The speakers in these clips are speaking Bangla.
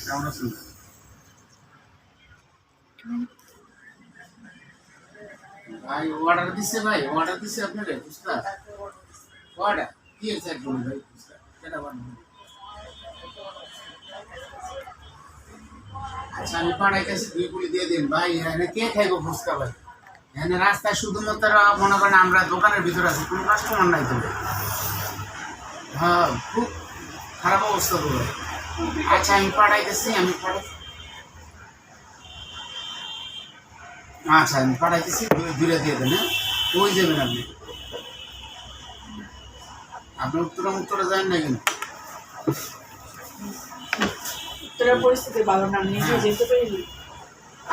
কেমন আছেন? ভাই অর্ডার দিচ্ছে আপনারে বুঝলা? অর্ডার দিয়েছে একদম ভাই বুঝলা? কেটা বানাবো? আচ্ছা আমি পাঠাইতেছি 2 কুলি দিয়ে দিন ভাই। এখানে কে খাইবো ফুচকা ভাই? এখানে রাস্তায় শুধুমাত্র মনে করেন আমরা দোকানের ভিতরে আছি, কোনো কাস্টমার নাই তো। হ্যাঁ, খুব খারাপ অবস্থা তো ভাই। আচ্ছা আমি পাঠাইতেছি, আচ্ছা আমি পাঠাইতেছি, দূরে দিয়ে দেন। হ্যাঁ, ওই যাবেন আপনি। আপনি উত্তরে যান না কিন্তু। উত্তরের পরিস্থিতি ভালো না, নিজে যেতে পারিনি।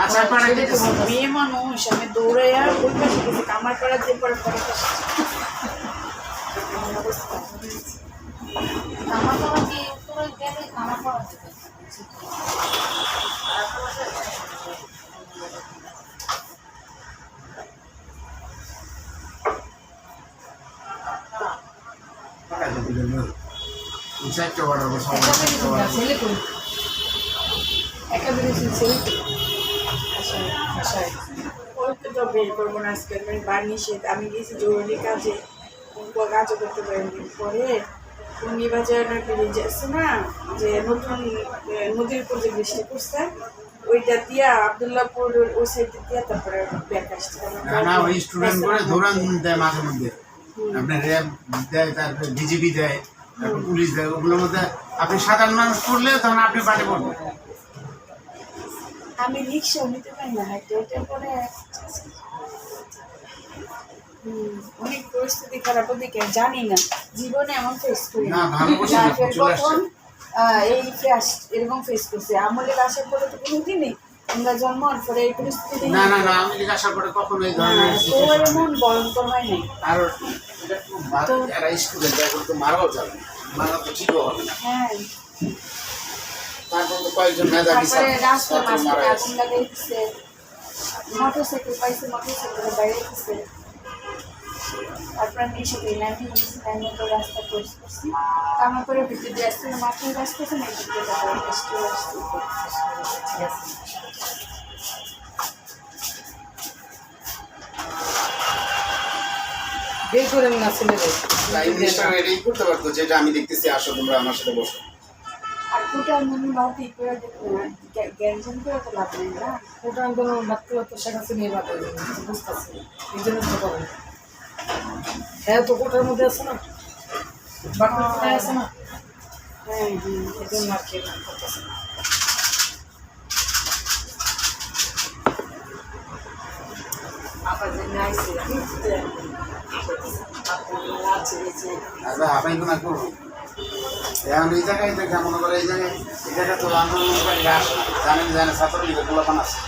আচ্ছা পাঠাইতেছি। মেয়ে মানুষ, আমি দৌড়াইয়া ওই পাশে গেছি, কামার পাড়া দিয়ে পরে পরে অবস্থা কামার পাড়া দিয়ে উত্তরে গেলে কামার পাড়া যেতে চারটে অর্ডার করবো ছেলে করি একটা বেরিয়েছি ছেলে ওই তো বের করবো না আজকে, মানে বার্নিশেদ। আমি গেছি জরুরি কাজে, কাজও করতে পারিনি। পরে টুঙ্গি বাজারের ব্রিজ আছে না, যে নতুন নদীর উপর যে বৃষ্টি করছে, ওইটা দিয়া আবদুল্লাহপুর ওই সাইডে দিয়া তারপরে ব্যাক আসছে। না ওই স্টুডেন্ট করে ধরান দেয় মাঝে মধ্যে, আপনার র্যাব দেয়, তারপরে বিজিবি দেয়, তারপর পুলিশ দেয়। ওগুলোর মধ্যে আপনি সাধারণ মানুষ করলে তখন আপনি বাড়ি পড়বেন। আমি রিক্সাও নিতে পারি না, হেঁটে পরে অনেক পরিস্থিতি খারাপ, ওদিকে জানি না, জীবনে এমন ফেস করি না ভালো করছে, চলে আসছে। এই ফেস এরকম ফেস করছে আমলের আসার পরে তো কোনো দিনই আমরা জন্ম হওয়ার পরে এই পরিস্থিতি না আমি লিখে আসার পরে কখনো এই তো ধরনের এমন ভয়ঙ্কর হয় নাই। আর এটা খুব ভালো, এরা স্টুডেন্ট এখন তো মারাও যাবে না, মারা তো ঠিকও হবে না। হ্যাঁ, তারপর তো কয়েকজন মেধাবী তারপরে রাস্তার ছাত্র মারা মাঝখানে গেছে। আগুন লাগাই দিচ্ছে, মোটরসাইকেল পাইছে, মোটরসাইকেলে বাইরে দিচ্ছে। তারপরে নিয়ে সাথে লাইনে বসেছি, লাইনে তো রাস্তা ক্রস করছি, আমার পরে ভিতরে দিয়ে আসছিল মাঠের রাস্তা আছে না, এদিকে তারপরে স্টোর আসছে। ঠিক আছে, বের করে না ছেলেদের ইংলিশটা রেডি করতে পারতো, যেটা আমি দেখতেছি। আসো তোমরা আমার সাথে বসো। আর কোটা মনে লাভ ঠিক করে দেখবে না, গ্যাঞ্জাম করে তো লাভ নেই না। ওটা একদম মাত্র তো সেখানে নিয়ে বাতাই বুঝতেছি, এই জন্য তো পারেন। হ্যাঁ তো কোটার মধ্যে আছে না, বাটার কোটায় আছে না, হ্যাঁ এই জন্য আর কি করতেছে না। আবার যে নাইছে আচ্ছা আপনি তো না করবো এখন এই জায়গায় দেখা মনে করে, এই জায়গায় তো আন্দোলনকারীরা আসে না, জানেন ছাত্রলীগের গোলাপান আছে।